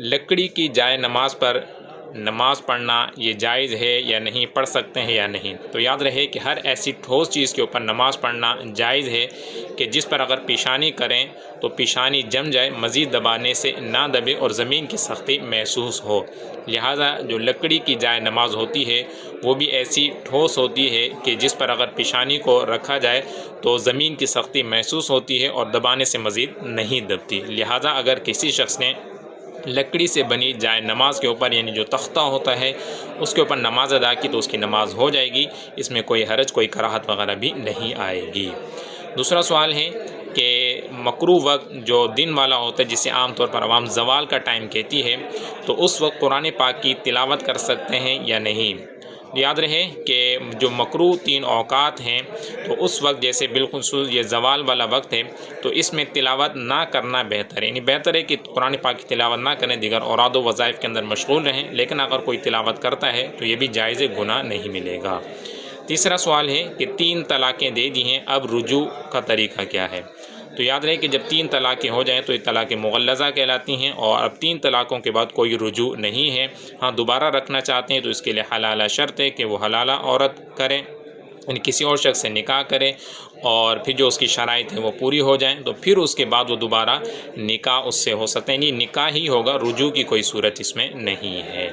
لکڑی کی جائے نماز پر نماز پڑھنا یہ جائز ہے یا نہیں، پڑھ سکتے ہیں یا نہیں؟ تو یاد رہے کہ ہر ایسی ٹھوس چیز کے اوپر نماز پڑھنا جائز ہے کہ جس پر اگر پیشانی کریں تو پیشانی جم جائے، مزید دبانے سے نہ دبے اور زمین کی سختی محسوس ہو۔ لہٰذا جو لکڑی کی جائے نماز ہوتی ہے وہ بھی ایسی ٹھوس ہوتی ہے کہ جس پر اگر پیشانی کو رکھا جائے تو زمین کی سختی محسوس ہوتی ہے اور دبانے سے مزید نہیں دبتی۔ لہٰذا اگر کسی شخص نے لکڑی سے بنی جائے نماز کے اوپر، یعنی جو تختہ ہوتا ہے، اس کے اوپر نماز ادا کی تو اس کی نماز ہو جائے گی، اس میں کوئی حرج، کوئی کراہت وغیرہ بھی نہیں آئے گی۔ دوسرا سوال ہے کہ مکروہ وقت جو دن والا ہوتا ہے، جسے عام طور پر عوام زوال کا ٹائم کہتی ہے، تو اس وقت قرآن پاک کی تلاوت کر سکتے ہیں یا نہیں؟ یاد رہے کہ جو مکروہ 3 اوقات ہیں، تو اس وقت جیسے بالخصوص یہ زوال والا وقت ہے تو اس میں تلاوت نہ کرنا بہتر ہے، یعنی بہتر ہے کہ قرآن پاک کی تلاوت نہ کریں، دیگر اوراد و وظائف کے اندر مشغول رہیں، لیکن اگر کوئی تلاوت کرتا ہے تو یہ بھی جائز، گناہ نہیں ملے گا۔ تیسرا سوال ہے کہ 3 طلاقیں دے دی ہیں، اب رجوع کا طریقہ کیا ہے؟ تو یاد رہے کہ جب 3 طلاقیں ہو جائیں تو یہ طلاق مغلظہ کہلاتی ہیں، اور اب 3 طلاقوں کے بعد کوئی رجوع نہیں ہے۔ ہاں، دوبارہ رکھنا چاہتے ہیں تو اس کے لیے حلالہ شرط ہے کہ وہ حلالہ عورت کریں، یعنی کسی اور شخص سے نکاح کرے، اور پھر جو اس کی شرائط ہیں وہ پوری ہو جائیں تو پھر اس کے بعد وہ دوبارہ نکاح اس سے ہو سکتے ہیں، یعنی نکاح ہی ہوگا، رجوع کی کوئی صورت اس میں نہیں ہے۔